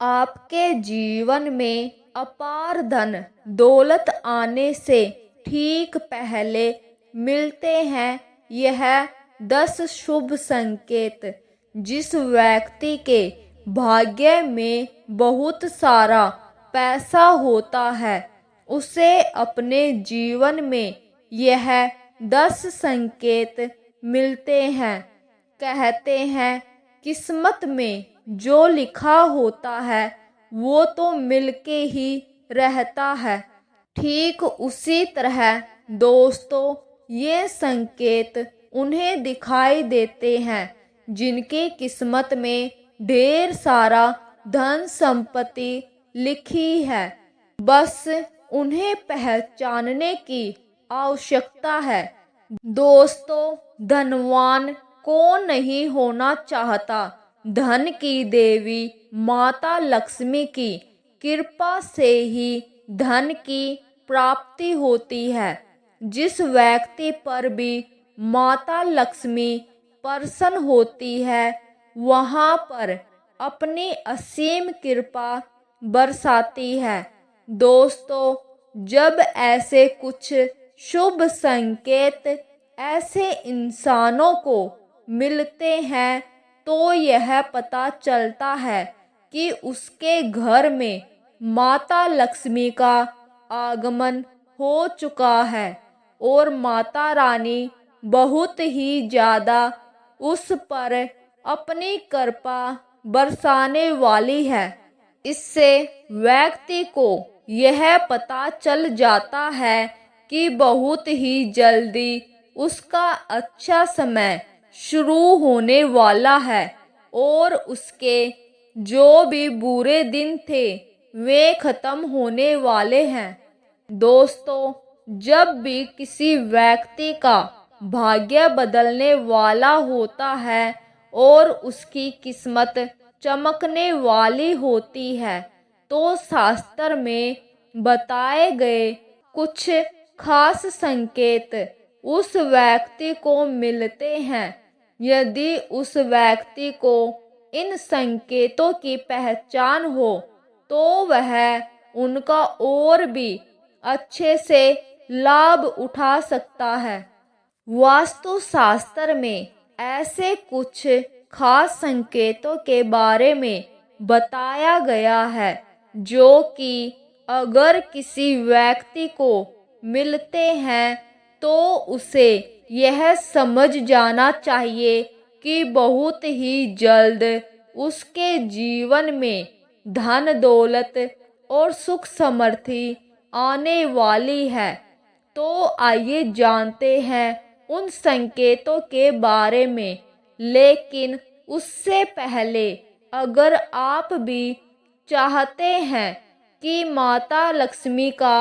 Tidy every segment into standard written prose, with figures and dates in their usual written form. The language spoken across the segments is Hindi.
आपके जीवन में अपार धन दौलत आने से ठीक पहले मिलते हैं यह 10 शुभ संकेत। जिस व्यक्ति के भाग्य में बहुत सारा पैसा होता है उसे अपने जीवन में यह 10 संकेत मिलते हैं। कहते हैं किस्मत में जो लिखा होता है वो तो मिलके ही रहता है। ठीक उसी तरह दोस्तों ये संकेत उन्हें दिखाई देते हैं जिनकी किस्मत में ढेर सारा धन संपत्ति लिखी है। बस उन्हें पहचानने की आवश्यकता है। दोस्तों धनवान कौन नहीं होना चाहता। धन की देवी माता लक्ष्मी की कृपा से ही धन की प्राप्ति होती है। जिस व्यक्ति पर भी माता लक्ष्मी प्रसन्न होती है वहाँ पर अपनी असीम कृपा बरसाती है। दोस्तों जब ऐसे कुछ शुभ संकेत ऐसे इंसानों को मिलते हैं तो यह पता चलता है कि उसके घर में माता लक्ष्मी का आगमन हो चुका है और माता रानी बहुत ही ज़्यादा उस पर अपनी कृपा बरसाने वाली है। इससे व्यक्ति को यह पता चल जाता है कि बहुत ही जल्दी उसका अच्छा समय शुरू होने वाला है और उसके जो भी बुरे दिन थे वे खत्म होने वाले हैं। दोस्तों जब भी किसी व्यक्ति का भाग्य बदलने वाला होता है और उसकी किस्मत चमकने वाली होती है तो शास्त्र में बताए गए कुछ खास संकेत उस व्यक्ति को मिलते हैं। यदि उस व्यक्ति को इन संकेतों की पहचान हो तो वह उनका और भी अच्छे से लाभ उठा सकता है। वास्तु शास्त्र में ऐसे कुछ खास संकेतों के बारे में बताया गया है जो कि अगर किसी व्यक्ति को मिलते हैं तो उसे यह समझ जाना चाहिए कि बहुत ही जल्द उसके जीवन में धन दौलत और सुख समृद्धि आने वाली है। तो आइए जानते हैं उन संकेतों के बारे में। लेकिन उससे पहले अगर आप भी चाहते हैं कि माता लक्ष्मी का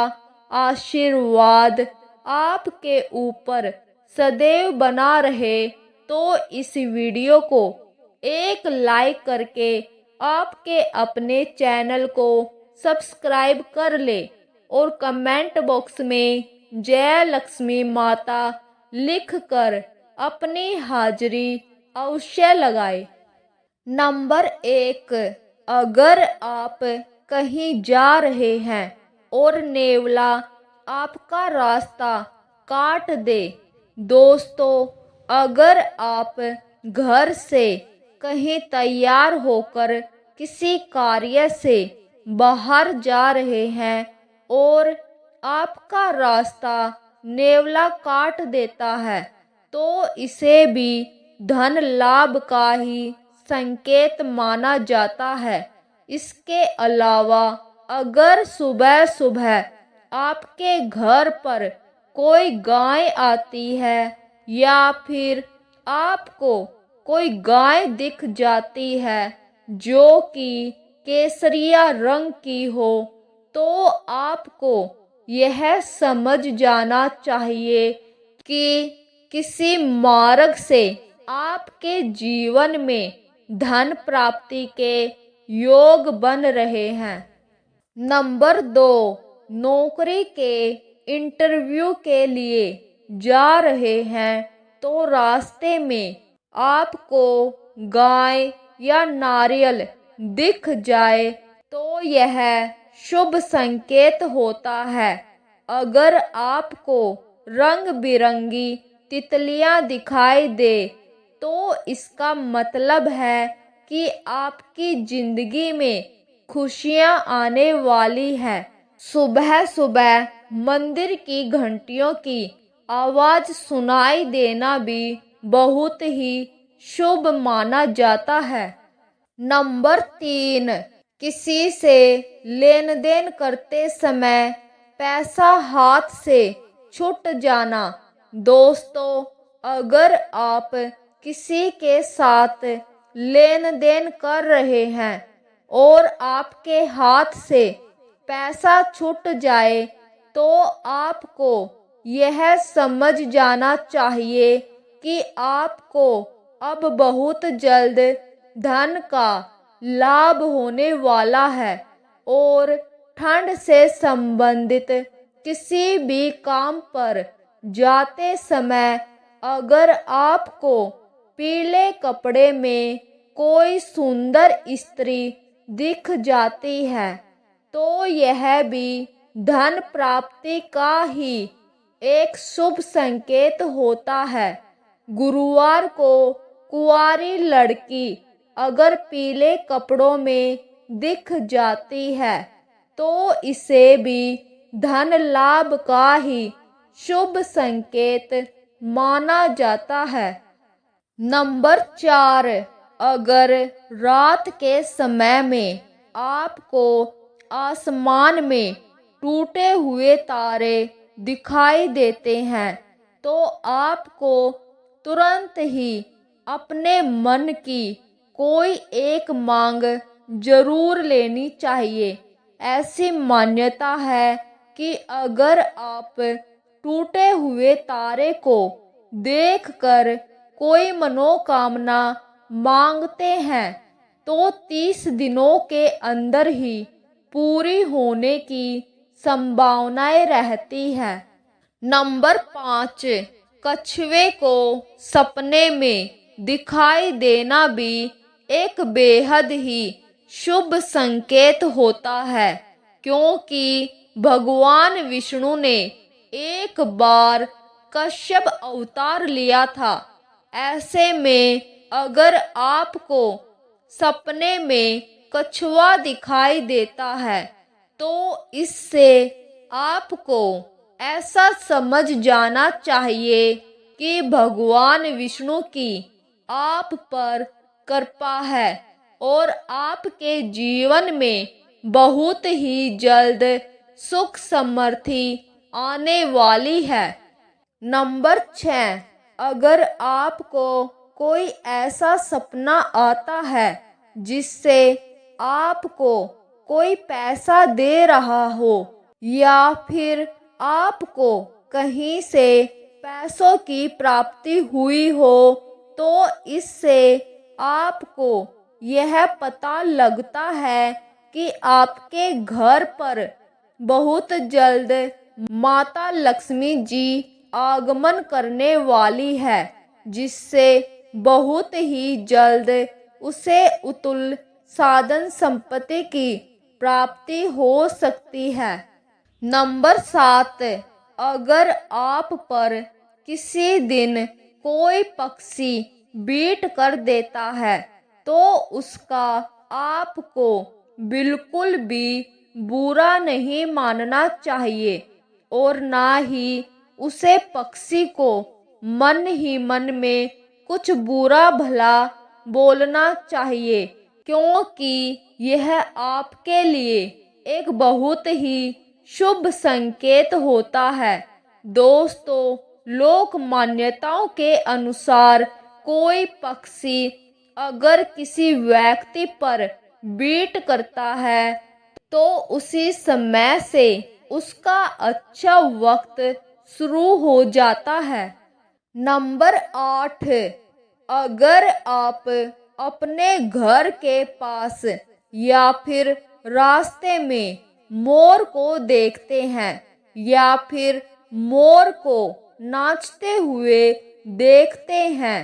आशीर्वाद आपके ऊपर सदैव बना रहे तो इस वीडियो को एक लाइक करके आपके अपने चैनल को सब्सक्राइब कर ले और कमेंट बॉक्स में जय लक्ष्मी माता लिखकर अपनी हाजिरी अवश्य लगाए। नंबर 1, अगर आप कहीं जा रहे हैं और नेवला आपका रास्ता काट दे। दोस्तों अगर आप घर से कहीं तैयार होकर किसी कार्य से बाहर जा रहे हैं और आपका रास्ता नेवला काट देता है तो इसे भी धन लाभ का ही संकेत माना जाता है। इसके अलावा अगर सुबह सुबह आपके घर पर कोई गाय आती है या फिर आपको कोई गाय दिख जाती है जो कि केसरिया रंग की हो तो आपको यह समझ जाना चाहिए कि किसी मार्ग से आपके जीवन में धन प्राप्ति के योग बन रहे हैं। नंबर 2, नौकरी के इंटरव्यू के लिए जा रहे हैं तो रास्ते में आपको गाय या नारियल दिख जाए यह शुभ संकेत होता है। अगर आपको रंग बिरंगी तितलियां दिखाई दे तो इसका मतलब है कि आपकी जिंदगी में खुशियां आने वाली है। सुबह सुबह मंदिर की घंटियों की आवाज सुनाई देना भी बहुत ही शुभ माना जाता है। नंबर 3, किसी से लेन देन करते समय पैसा हाथ से छूट जाना। दोस्तों, अगर आप किसी के साथ लेन देन कर रहे हैं और आपके हाथ से पैसा छूट जाए तो आपको यह समझ जाना चाहिए कि आपको अब बहुत जल्द धन का लाभ होने वाला है और ठंड से संबंधित किसी भी काम पर जाते समय अगर आपको पीले कपड़े में कोई सुंदर स्त्री दिख जाती है तो यह भी धन प्राप्ति का ही एक शुभ संकेत होता है। गुरुवार को कुंवारी लड़की अगर पीले कपड़ों में दिख जाती है तो इसे भी धन लाभ का ही शुभ संकेत माना जाता है। नंबर 4, अगर रात के समय में आपको आसमान में टूटे हुए तारे दिखाई देते हैं तो आपको तुरंत ही अपने मन की कोई एक मांग जरूर लेनी चाहिए। ऐसी मान्यता है कि अगर आप टूटे हुए तारे को देखकर कोई मनोकामना मांगते हैं तो 30 दिनों के अंदर ही पूरी होने की संभावनाएं रहती है। नंबर 5, कछुए को सपने में दिखाई देना भी एक बेहद ही शुभ संकेत होता है, क्योंकि भगवान विष्णु ने एक बार कश्यप अवतार लिया था। ऐसे में अगर आपको सपने में कछुआ दिखाई देता है तो इससे आपको ऐसा समझ जाना चाहिए कि भगवान विष्णु की आप पर कृपा है और आपके जीवन में बहुत ही जल्द सुख समृद्धि आने वाली है। नंबर 6, अगर आपको कोई ऐसा सपना आता है जिससे आपको कोई पैसा दे रहा हो या फिर आपको कहीं से पैसों की प्राप्ति हुई हो तो इससे आपको यह पता लगता है कि आपके घर पर बहुत जल्द माता लक्ष्मी जी आगमन करने वाली है, जिससे बहुत ही जल्द उसे अतुल साधन संपत्ति की प्राप्ति हो सकती है। नंबर 7, अगर आप पर किसी दिन कोई पक्षी बीट कर देता है तो उसका आपको बिल्कुल भी बुरा नहीं मानना चाहिए और ना ही उसे पक्षी को मन ही मन में कुछ बुरा भला बोलना चाहिए, क्योंकि यह आपके लिए एक बहुत ही शुभ संकेत होता है। दोस्तों, लोक मान्यताओं के अनुसार कोई पक्षी अगर किसी व्यक्ति पर बीट करता है तो उसी समय से उसका अच्छा वक्त शुरू हो जाता है। नंबर 8, अगर आप अपने घर के पास या फिर रास्ते में मोर को देखते हैं या फिर मोर को नाचते हुए देखते हैं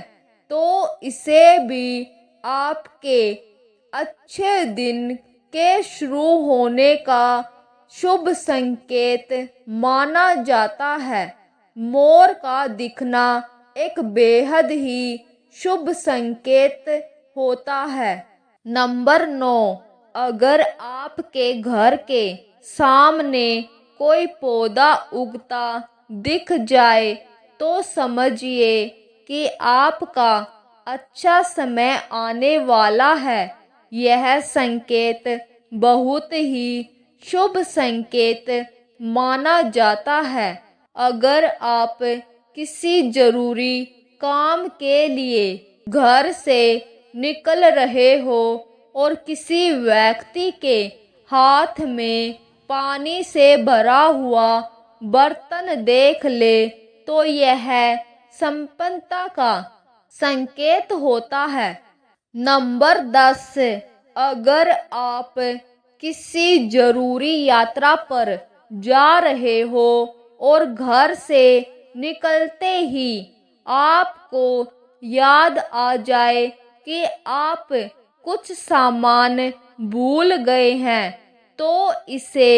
तो इसे भी आपके अच्छे दिन के शुरू होने का शुभ संकेत माना जाता है। मोर का दिखना एक बेहद ही शुभ संकेत होता है। नंबर 9, अगर आपके घर के सामने कोई पौधा उगता दिख जाए तो समझिए कि आपका अच्छा समय आने वाला है। यह संकेत बहुत ही शुभ संकेत माना जाता है। अगर आप किसी जरूरी काम के लिए घर से निकल रहे हो और किसी व्यक्ति के हाथ में पानी से भरा हुआ बर्तन देख ले तो यह संपन्नता का संकेत होता है। नंबर 10, अगर आप किसी जरूरी यात्रा पर जा रहे हो और घर से निकलते ही आपको याद आ जाए कि आप कुछ सामान भूल गए हैं तो इसे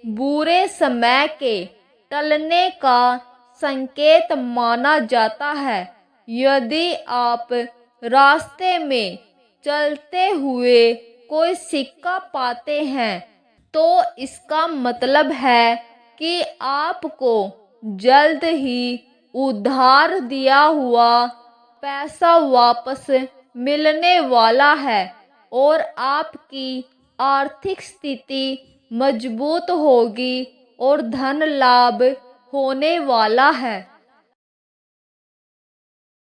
बुरे समय के टलने का संकेत माना जाता है। यदि आप रास्ते में चलते हुए कोई सिक्का पाते हैं तो इसका मतलब है कि आपको जल्द ही उधार दिया हुआ पैसा वापस मिलने वाला है और आपकी आर्थिक स्थिति मजबूत होगी और धन लाभ होने वाला है।